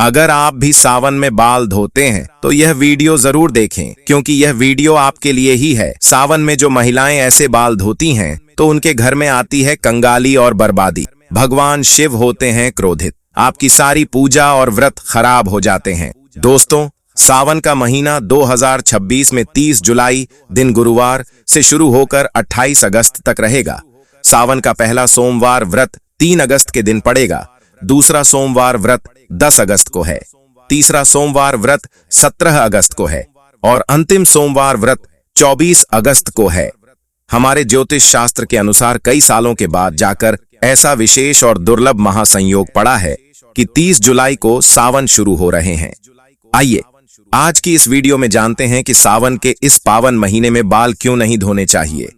अगर आप भी सावन में बाल धोते हैं तो यह वीडियो जरूर देखें, क्योंकि यह वीडियो आपके लिए ही है। सावन में जो महिलाएं ऐसे बाल धोती हैं तो उनके घर में आती है कंगाली और बर्बादी। भगवान शिव होते हैं क्रोधित, आपकी सारी पूजा और व्रत खराब हो जाते हैं। दोस्तों, सावन का महीना 2026 में 30 जुलाई दिन गुरुवार से शुरू होकर 28 अगस्त तक रहेगा। सावन का पहला सोमवार व्रत 3 अगस्त के दिन पड़ेगा, दूसरा सोमवार व्रत 10 अगस्त को है, तीसरा सोमवार व्रत 17 अगस्त को है और अंतिम सोमवार व्रत 24 अगस्त को है। हमारे ज्योतिष शास्त्र के अनुसार कई सालों के बाद जाकर ऐसा विशेष और दुर्लभ महासंयोग पड़ा है कि 30 जुलाई को सावन शुरू हो रहे हैं। आइए आज की इस वीडियो में जानते हैं कि सावन के इस पावन महीने में बाल क्यों नहीं धोने चाहिए।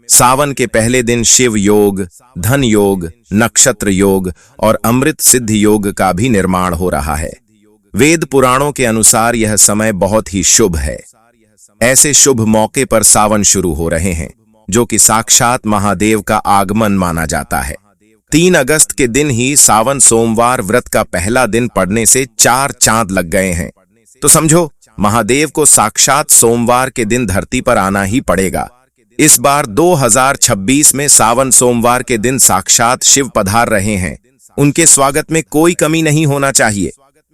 सावन के पहले दिन शिव योग, धन योग, नक्षत्र योग और अमृत सिद्ध योग का भी निर्माण हो रहा है। वेद पुराणों के अनुसार यह समय बहुत ही शुभ है। ऐसे शुभ मौके पर सावन शुरू हो रहे हैं, जो कि साक्षात महादेव का आगमन माना जाता है। 3 अगस्त के दिन ही सावन सोमवार व्रत का पहला दिन पड़ने से 4 चांद लग गए हैं। तो समझो, महादेव को साक्षात सोमवार के दिन धरती पर आना ही पड़ेगा। इस बार 2026 में सावन सोमवार के दिन साक्षात शिव पधार रहे हैं। उनके स्वागत में कोई कमी नहीं होना चाहिए,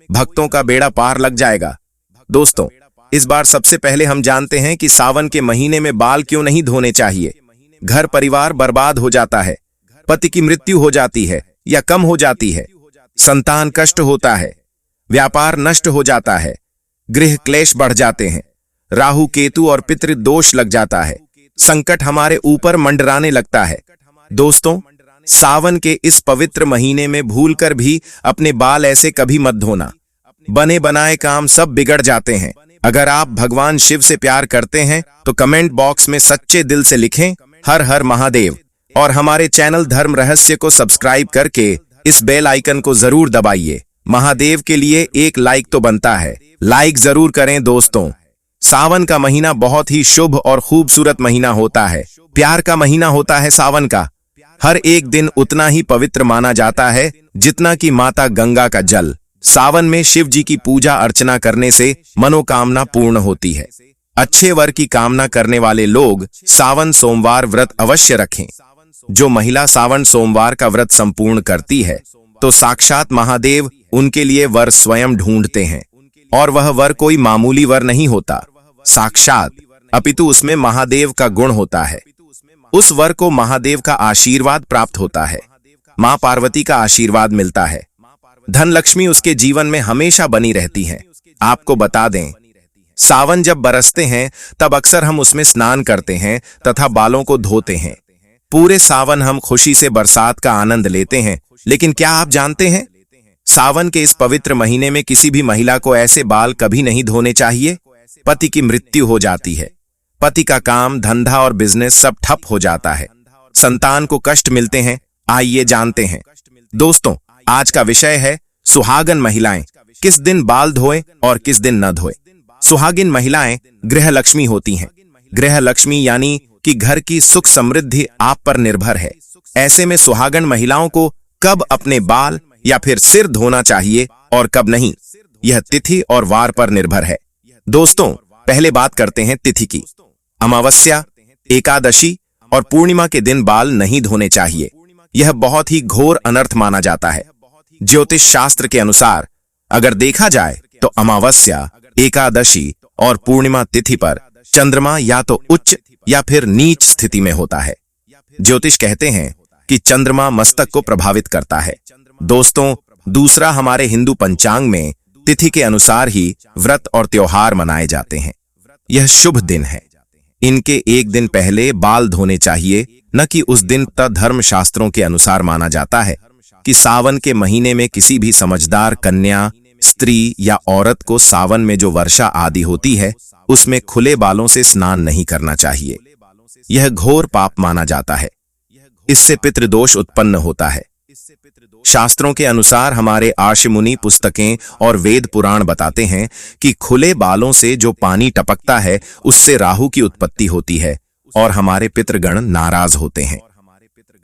भक्तों का बेड़ा पार लग जाएगा। दोस्तों, इस बार सबसे पहले हम जानते हैं कि सावन के महीने में बाल क्यों नहीं धोने चाहिए। घर परिवार बर्बाद हो जाता है, पति की मृत्यु हो जाती है या कम हो जाती है, संतान कष्ट होता है, व्यापार नष्ट हो जाता है, गृह क्लेश बढ़ जाते हैं, राहु केतु और पितृ दोष लग जाता है, संकट हमारे ऊपर मंडराने लगता है। दोस्तों, सावन के इस पवित्र महीने में भूलकर भी अपने बाल ऐसे कभी मत धोना। बने बनाए काम सब बिगड़ जाते हैं। अगर आप भगवान शिव से प्यार करते हैं तो कमेंट बॉक्स में सच्चे दिल से लिखें हर हर महादेव, और हमारे चैनल धर्म रहस्य को सब्सक्राइब करके इस बेल आइकन को जरूर दबाइए। महादेव के लिए एक लाइक तो बनता है, लाइक जरूर करें। दोस्तों, सावन का महीना बहुत ही शुभ और खूबसूरत महीना होता है। प्यार का महीना होता है सावन का। हर एक दिन उतना ही पवित्र माना जाता है जितना कि माता गंगा का जल। सावन में शिव जी की पूजा अर्चना करने से मनोकामना पूर्ण होती है। अच्छे वर की कामना करने वाले लोग सावन सोमवार व्रत अवश्य रखें। जो महिला सावन सोमवार का व्रत संपूर्ण करती है तो साक्षात महादेव उनके लिए वर स्वयं ढूंढते हैं, और वह वर कोई मामूली वर नहीं होता साक्षात, अपितु उसमें महादेव का गुण होता है। उस वर को महादेव का आशीर्वाद प्राप्त होता है, मां पार्वती का आशीर्वाद मिलता है, धन लक्ष्मी उसके जीवन में हमेशा बनी रहती है। आपको बता दें, सावन जब बरसते हैं तब अक्सर हम उसमें स्नान करते हैं तथा बालों को धोते हैं। पूरे सावन हम खुशी से बरसात का आनंद लेते हैं। लेकिन क्या आप जानते हैं, सावन के इस पवित्र महीने में किसी भी महिला को ऐसे बाल कभी नहीं धोने चाहिए। पति की मृत्यु हो जाती है, पति का काम धंधा और बिजनेस सब ठप हो जाता है, संतान को कष्ट मिलते हैं। आइए जानते हैं। दोस्तों, आज का विषय है सुहागन महिलाएं किस दिन बाल धोएं और किस दिन न धोएं। सुहागिन महिलाएं गृह लक्ष्मी होती हैं। गृह लक्ष्मी यानी कि घर की सुख समृद्धि आप पर निर्भर है। ऐसे में सुहागन महिलाओं को कब अपने बाल या फिर सिर धोना चाहिए और कब नहीं, यह तिथि और वार पर निर्भर है। दोस्तों, पहले बात करते हैं तिथि की। अमावस्या, एकादशी और पूर्णिमा के दिन बाल नहीं धोने चाहिए। यह बहुत ही घोर अनर्थ माना जाता है। ज्योतिष शास्त्र के अनुसार अगर देखा जाए तो अमावस्या, एकादशी और पूर्णिमा तिथि पर चंद्रमा या तो उच्च या फिर नीच स्थिति में होता है। ज्योतिष कहते हैं कि चंद्रमा मस्तक को प्रभावित करता है। दोस्तों, दूसरा, हमारे हिंदू पंचांग में तिथि के अनुसार ही व्रत और त्योहार मनाए जाते हैं। यह शुभ दिन है। इनके एक दिन पहले बाल धोने चाहिए, न कि उस दिन। धर्म शास्त्रों के अनुसार माना जाता है कि सावन के महीने में किसी भी समझदार कन्या, स्त्री या औरत को सावन में जो वर्षा आदि होती है उसमें खुले बालों से स्नान नहीं करना चाहिए। यह घोर पाप माना जाता है। इससे पितृदोष उत्पन्न होता है। शास्त्रों के अनुसार हमारे आर्षि मुनि पुस्तकें और वेद पुराण बताते हैं कि खुले बालों से जो पानी टपकता है उससे राहु की उत्पत्ति होती है और हमारे पितृगण नाराज होते हैं।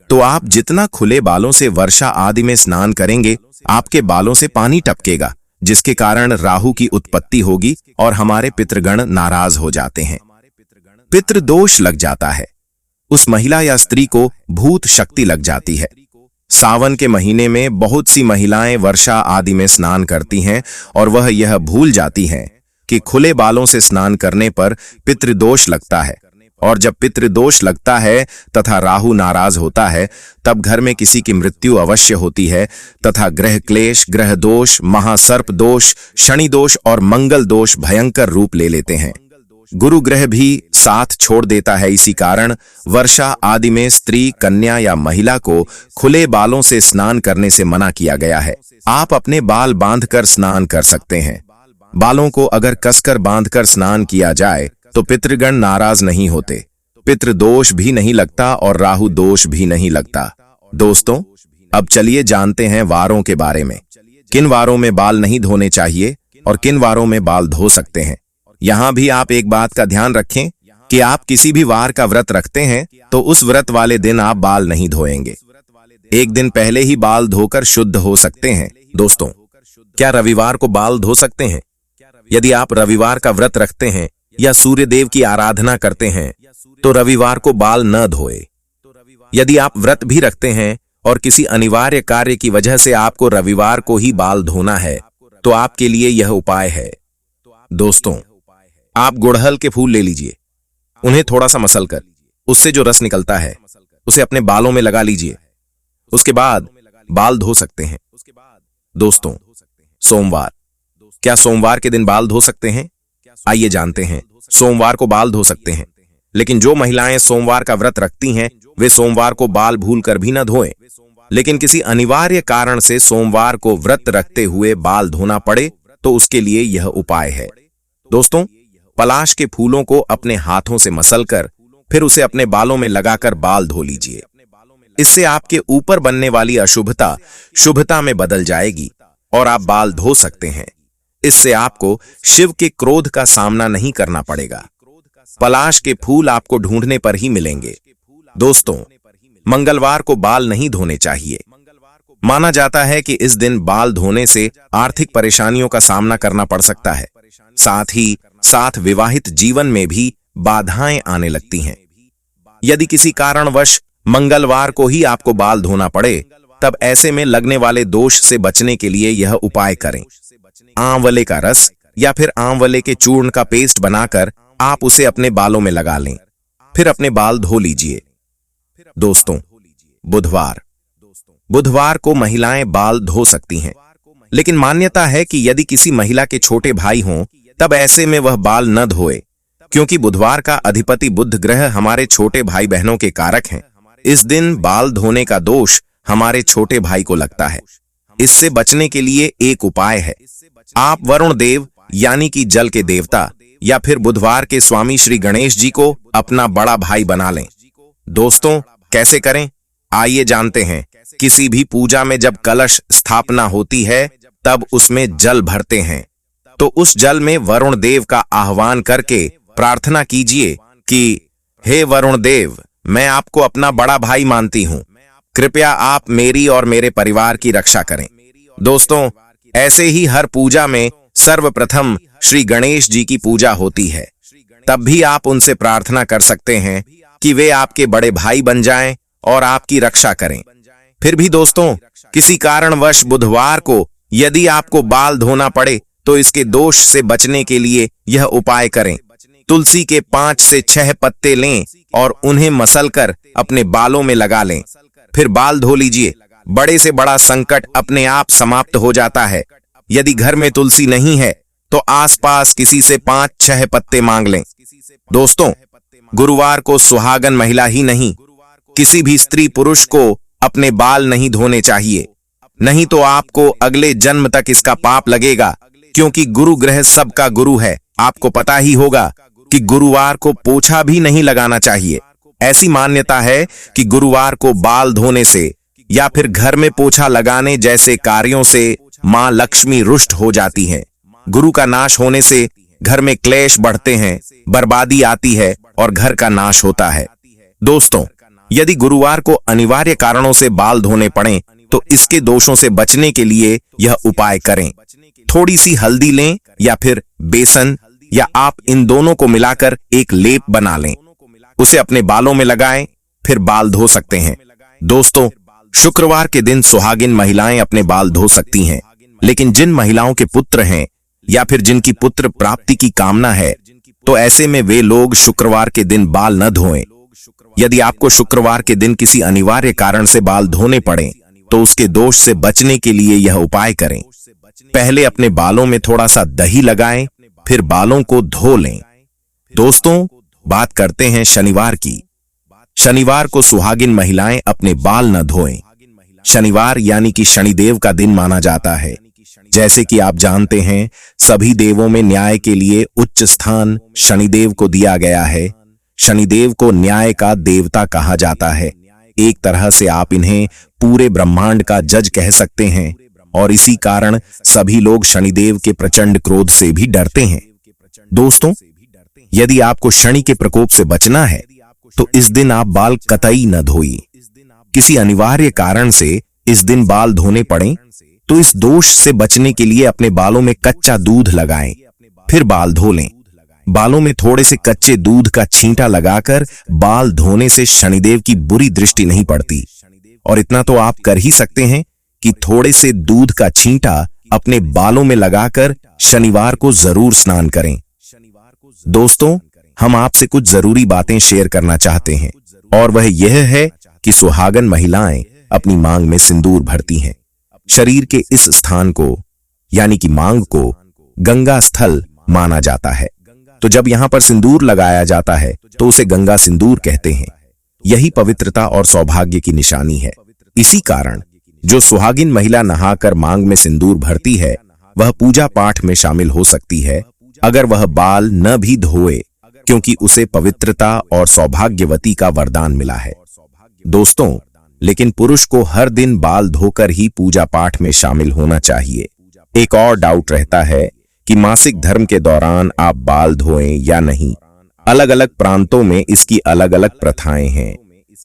तो आप जितना खुले बालों से वर्षा आदि में स्नान करेंगे, आपके बालों से पानी टपकेगा, जिसके कारण राहु की उत्पत्ति होगी और हमारे पितृगण नाराज हो जाते हैं। पितृदोष लग जाता है। उस महिला या स्त्री को भूत शक्ति लग जाती है। सावन के महीने में बहुत सी महिलाएं वर्षा आदि में स्नान करती हैं और वह यह भूल जाती हैं कि खुले बालों से स्नान करने पर पितृदोष लगता है, और जब पितृदोष लगता है तथा राहु नाराज होता है तब घर में किसी की मृत्यु अवश्य होती है तथा ग्रह क्लेश, ग्रह दोष, महासर्प दोष, शनि दोष और मंगल दोष भयंकर रूप ले लेते हैं। गुरु ग्रह भी साथ छोड़ देता है। इसी कारण वर्षा आदि में स्त्री, कन्या या महिला को खुले बालों से स्नान करने से मना किया गया है। आप अपने बाल बांधकर स्नान कर सकते हैं। बालों को अगर कसकर बांधकर स्नान किया जाए तो पितृगण नाराज नहीं होते, पितृदोष भी नहीं लगता और राहु दोष भी नहीं लगता। दोस्तों, अब चलिए जानते हैं वारों के बारे में। किन वारों में बाल नहीं धोने चाहिए और किन वारों में बाल धो सकते हैं। यहां भी आप एक बात का ध्यान रखें कि आप किसी भी वार का व्रत रखते हैं तो उस व्रत वाले दिन आप बाल नहीं धोएंगे। एक दिन पहले ही बाल धोकर शुद्ध हो सकते हैं। दोस्तों, क्या रविवार को बाल धो सकते हैं? यदि आप रविवार का व्रत रखते हैं या सूर्य देव की आराधना करते हैं तो रविवार को बाल न धोए। यदि आप व्रत भी रखते हैं और किसी अनिवार्य कार्य की वजह से आपको रविवार को ही बाल धोना है तो आपके लिए यह उपाय है। दोस्तों, आप गुड़हल के फूल ले लीजिए, उन्हें थोड़ा सा मसलकर उससे जो रस निकलता है उसे अपने बालों में लगा लीजिए। उसके बाद बाल धो सकते हैं। दोस्तों, सोमवार, क्या सोमवार के दिन बाल धो सकते हैं? आइए जानते हैं। सोमवार को बाल धो सकते हैं, लेकिन जो महिलाएं सोमवार का व्रत रखती हैं वे सोमवार को बाल भूलकर भी न धोएं। लेकिन किसी अनिवार्य कारण से सोमवार को व्रत रखते हुए बाल धोना पड़े तो उसके लिए यह उपाय है। दोस्तों, पलाश के फूलों को अपने हाथों से मसलकर फिर उसे अपने बालों में लगाकर बाल धो लीजिए। इससे आपके ऊपर बनने वाली अशुभता शुभता में बदल जाएगी और आप बाल धो सकते हैं। इससे आपको शिव के क्रोध का सामना नहीं करना पड़ेगा। पलाश के फूल आपको ढूंढने पर ही मिलेंगे। दोस्तों, मंगलवार को बाल नहीं धोने चाहिए। माना जाता है कि इस दिन बाल धोने से आर्थिक परेशानियों का सामना करना पड़ सकता है। साथ ही साथ विवाहित जीवन में भी बाधाएं आने लगती हैं। यदि किसी कारणवश मंगलवार को ही आपको बाल धोना पड़े तब ऐसे में लगने वाले दोष से बचने के लिए यह उपाय करें। आंवले का रस या फिर आंवले के चूर्ण का पेस्ट बनाकर आप उसे अपने बालों में लगा लें, फिर अपने बाल धो लीजिए। दोस्तों, बुधवार को महिलाएं बाल धो सकती हैं, लेकिन मान्यता है कि यदि किसी महिला के छोटे भाई हों तब ऐसे में वह बाल न धोए, क्योंकि बुधवार का अधिपति बुध ग्रह हमारे छोटे भाई बहनों के कारक हैं। इस दिन बाल धोने का दोष हमारे छोटे भाई को लगता है। इससे बचने के लिए एक उपाय है। आप वरुण देव यानी कि जल के देवता या फिर बुधवार के स्वामी श्री गणेश जी को अपना बड़ा भाई बना लें। दोस्तों, कैसे करें? आइए जानते हैं। किसी भी पूजा में जब कलश स्थापना होती है तब उसमें जल भरते हैं, तो उस जल में वरुण देव का आह्वान करके प्रार्थना कीजिए कि हे वरुण देव, मैं आपको अपना बड़ा भाई मानती हूं, कृपया आप मेरी और मेरे परिवार की रक्षा करें। दोस्तों, ऐसे ही हर पूजा में सर्वप्रथम श्री गणेश जी की पूजा होती है। तब भी आप उनसे प्रार्थना कर सकते हैं कि वे आपके बड़े भाई बन जाएं और आपकी रक्षा करें। फिर भी दोस्तों, किसी कारणवश बुधवार को यदि आपको बाल धोना पड़े तो इसके दोष से बचने के लिए यह उपाय करें। तुलसी के 5 से 6 पत्ते लें और उन्हें मसलकर अपने बालों में लगा लें, फिर बाल धो लीजिए। बड़े से बड़ा संकट अपने आप समाप्त हो जाता है। यदि घर में तुलसी नहीं है तो आसपास किसी से 5-6 पत्ते मांग लें। दोस्तों, गुरुवार को सुहागन महिला ही नहीं, किसी भी स्त्री पुरुष को अपने बाल नहीं धोने चाहिए, नहीं तो आपको अगले जन्म तक इसका पाप लगेगा, क्योंकि गुरु ग्रह सबका गुरु है। आपको पता ही होगा कि गुरुवार को पोछा भी नहीं लगाना चाहिए। ऐसी मान्यता है कि गुरुवार को बाल धोने से या फिर घर में पोछा लगाने जैसे कार्यों से मां लक्ष्मी रुष्ट हो जाती हैं। गुरु का नाश होने से घर में क्लेश बढ़ते हैं, बर्बादी आती है और घर का नाश होता है। दोस्तों, यदि गुरुवार को अनिवार्य कारणों से बाल धोने पड़े तो इसके दोषों से बचने के लिए यह उपाय करें। थोड़ी सी हल्दी लें या फिर बेसन, या आप इन दोनों को मिलाकर एक लेप बना लें, उसे अपने बालों में लगाएं, फिर बाल धो सकते हैं। दोस्तों, शुक्रवार के दिन सुहागिन महिलाएं अपने बाल धो सकती हैं, लेकिन जिन महिलाओं के पुत्र हैं या फिर जिनकी पुत्र प्राप्ति की कामना है, तो ऐसे में वे लोग शुक्रवार के दिन बाल न धोएं। यदि आपको शुक्रवार के दिन किसी अनिवार्य कारण से बाल धोने पड़े, तो उसके दोष से बचने के लिए यह उपाय करें। पहले अपने बालों में थोड़ा सा दही लगाएं, फिर बालों को धो लें। दोस्तों, बात करते हैं शनिवार की। शनिवार को सुहागिन महिलाएं अपने बाल न धोएं। शनिवार यानी कि शनिदेव का दिन माना जाता है। जैसे कि आप जानते हैं, सभी देवों में न्याय के लिए उच्च स्थान शनिदेव को दिया गया है। शनिदेव को न्याय का देवता कहा जाता है। एक तरह से आप इन्हें पूरे ब्रह्मांड का जज कह सकते हैं, और इसी कारण सभी लोग शनिदेव के प्रचंड क्रोध से भी डरते हैं। दोस्तों, यदि आपको शनि के प्रकोप से बचना है, तो इस दिन आप बाल कतई न धोइए। किसी अनिवार्य कारण से इस दिन बाल धोने पड़े, तो इस दोष से बचने के लिए अपने बालों में कच्चा दूध लगाएं, फिर बाल धो लें। बालों में थोड़े से कच्चे दूध का छींटा लगाकर बाल धोने से शनिदेव की बुरी दृष्टि नहीं पड़ती। और इतना तो आप कर ही सकते हैं कि थोड़े से दूध का छींटा अपने बालों में लगाकर शनिवार को जरूर स्नान करें। दोस्तों, हम आपसे कुछ जरूरी बातें शेयर करना चाहते हैं, और वह यह है कि सुहागन महिलाएं अपनी मांग में सिंदूर भरती हैं। शरीर के इस स्थान को यानी कि मांग को गंगा स्थल माना जाता है, तो जब यहां पर सिंदूर लगाया जाता है तो उसे गंगा सिंदूर कहते हैं। यही पवित्रता और सौभाग्य की निशानी है। इसी कारण जो सुहागिन महिला नहाकर मांग में सिंदूर भरती है, वह पूजा पाठ में शामिल हो सकती है, अगर वह बाल न भी धोए, क्योंकि उसे पवित्रता और सौभाग्यवती का वरदान मिला है। दोस्तों, लेकिन पुरुष को हर दिन बाल धोकर ही पूजा पाठ में शामिल होना चाहिए। एक और डाउट रहता है कि मासिक धर्म के दौरान आप बाल धोएं या नहीं। अलग अलग प्रांतों में इसकी अलग अलग प्रथाएं हैं।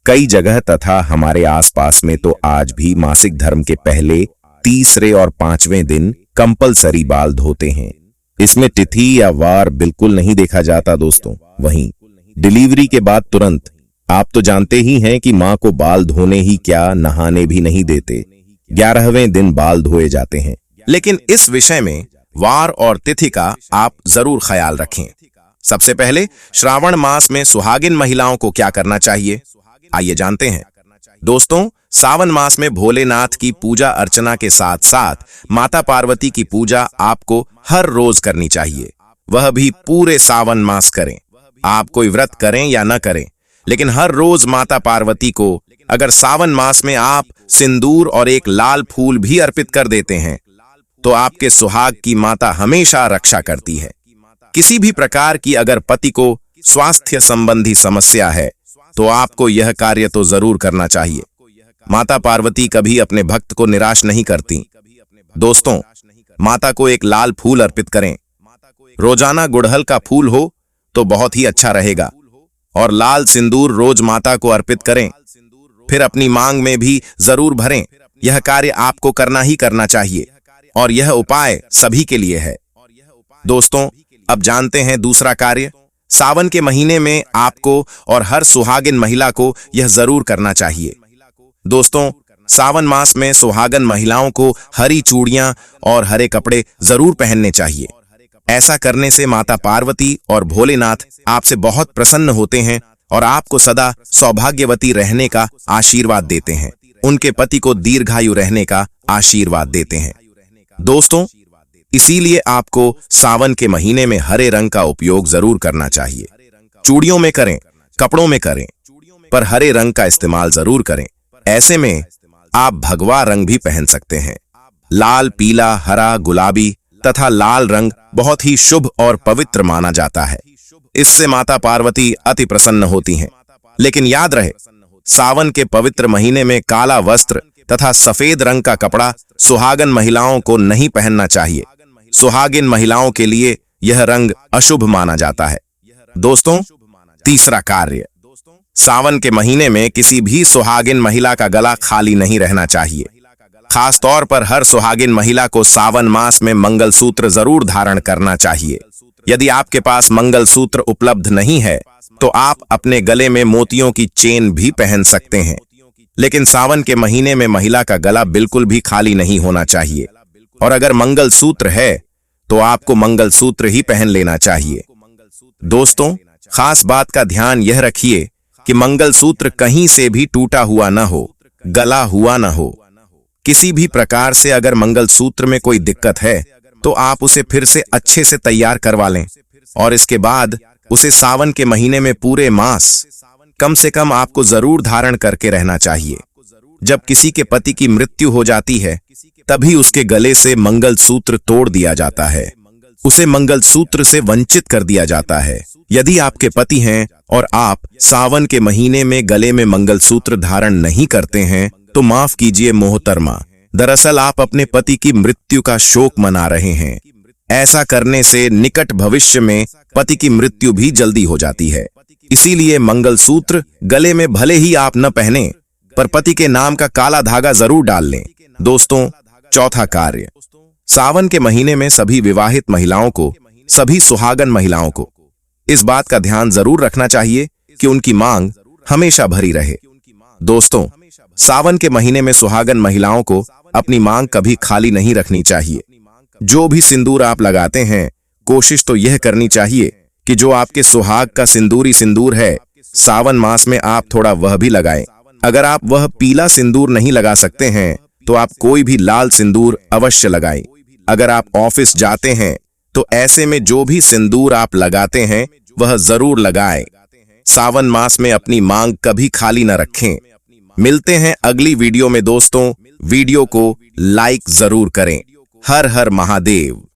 कई जगह तथा हमारे आसपास में तो आज भी मासिक धर्म के पहले, तीसरे और 5वें दिन कंपलसरी बाल धोते हैं। इसमें तिथि या वार बिल्कुल नहीं देखा जाता। दोस्तों, वहीं डिलीवरी के बाद तुरंत आप तो जानते ही हैं कि मां को बाल धोने ही क्या, नहाने भी नहीं देते। 11वें दिन बाल धोए जाते हैं। लेकिन इस विषय में वार और तिथि का आप जरूर ख्याल रखें। सबसे पहले श्रावण मास में सुहागिन महिलाओं को क्या करना चाहिए, आइए जानते हैं। दोस्तों, सावन मास में भोलेनाथ की पूजा अर्चना के साथ साथ माता पार्वती की पूजा आपको हर रोज करनी चाहिए। वह भी पूरे सावन मास करें। आप कोई व्रत करें या न करें, लेकिन हर रोज माता पार्वती को अगर सावन मास में आप सिंदूर और एक लाल फूल भी अर्पित कर देते हैं, तो आपके सुहाग की माता हमेशा रक्षा करती है। किसी भी प्रकार की अगर पति को स्वास्थ्य संबंधी समस्या है, तो आपको यह कार्य तो जरूर करना चाहिए। माता पार्वती कभी अपने भक्त को निराश नहीं करती। दोस्तों, माता को एक लाल फूल अर्पित करें। रोजाना गुड़हल का फूल हो तो बहुत ही अच्छा रहेगा, और लाल सिंदूर रोज माता को अर्पित करें। फिर अपनी मांग में भी जरूर भरें। यह कार्य आपको करना ही करना चाहिए, और यह उपाय सभी के लिए है। दोस्तों, अब जानते हैं दूसरा कार्य। सावन के महीने में आपको और हर सुहागिन महिला को यह जरूर करना चाहिए। दोस्तों, सावन मास में सुहागन महिलाओं को हरी चूड़ियां और हरे कपड़े जरूर पहनने चाहिए। ऐसा करने से माता पार्वती और भोलेनाथ आपसे बहुत प्रसन्न होते हैं और आपको सदा सौभाग्यवती रहने का आशीर्वाद देते हैं। उनके पति को दीर्घायु रहने का आशीर्वाद देते हैं। दोस्तों, इसीलिए आपको सावन के महीने में हरे रंग का उपयोग जरूर करना चाहिए। चूड़ियों में करें, कपड़ों में करें, पर हरे रंग का इस्तेमाल जरूर करें। ऐसे में आप भगवा रंग भी पहन सकते हैं। लाल, पीला, हरा, गुलाबी तथा लाल रंग बहुत ही शुभ और पवित्र माना जाता है। इससे माता पार्वती अति प्रसन्न होती हैं। लेकिन याद रहे, सावन के पवित्र महीने में काला वस्त्र तथा सफेद रंग का कपड़ा सुहागन महिलाओं को नहीं पहनना चाहिए। सुहागिन महिलाओं के लिए यह रंग अशुभ माना जाता है। दोस्तों, तीसरा कार्य, सावन के महीने में किसी भी सुहागिन महिला का गला खाली नहीं रहना चाहिए। खास तौर पर हर सुहागिन महिला को सावन मास में मंगलसूत्र जरूर धारण करना चाहिए। यदि आपके पास मंगलसूत्र उपलब्ध नहीं है तो आप अपने गले में मोतियों की चेन भी पहन सकते हैं, लेकिन सावन के महीने में महिला का गला बिल्कुल भी खाली नहीं होना चाहिए। और अगर मंगलसूत्र है तो आपको मंगलसूत्र ही पहन लेना चाहिए। दोस्तों, खास बात का ध्यान यह रखिए कि मंगलसूत्र कहीं से भी टूटा हुआ न हो, गला हुआ न हो। किसी भी प्रकार से अगर मंगलसूत्र में कोई दिक्कत है तो आप उसे फिर से अच्छे से तैयार करवा लें और इसके बाद उसे सावन के महीने में पूरे मास कम से कम आपको जरूर धारण करके रहना चाहिए। जब किसी के पति की मृत्यु हो जाती है तभी उसके गले से मंगलसूत्र तोड़ दिया जाता है, उसे मंगलसूत्र से वंचित कर दिया जाता है। यदि आपके पति हैं और आप सावन के महीने में गले में मंगलसूत्र धारण नहीं करते हैं तो माफ कीजिए मोहतरमा, दरअसल आप अपने पति की मृत्यु का शोक मना रहे हैं। ऐसा करने से निकट भविष्य में पति की मृत्यु भी जल्दी हो जाती है। इसीलिए मंगलसूत्र गले में भले ही आप न पहने पर पति के नाम का काला धागा जरूर डाल लें। दोस्तों, चौथा कार्य, सावन के महीने में सभी विवाहित महिलाओं को, सभी सुहागन महिलाओं को इस बात का ध्यान जरूर रखना चाहिए कि उनकी मांग हमेशा भरी रहे। दोस्तों, सावन के महीने में सुहागन महिलाओं को अपनी मांग कभी खाली नहीं रखनी चाहिए। जो भी सिंदूर आप लगाते हैं, कोशिश तो यह करनी चाहिए कि जो आपके सुहाग का सिंदूरी सिंदूर है, सावन मास में आप थोड़ा वह भी लगाएं। अगर आप वह पीला सिंदूर नहीं लगा सकते हैं तो आप कोई भी लाल सिंदूर अवश्य लगाएं। अगर आप ऑफिस जाते हैं तो ऐसे में जो भी सिंदूर आप लगाते हैं वह जरूर लगाएं। सावन मास में अपनी मांग कभी खाली न रखें। मिलते हैं अगली वीडियो में दोस्तों। वीडियो को लाइक जरूर करें। हर हर महादेव।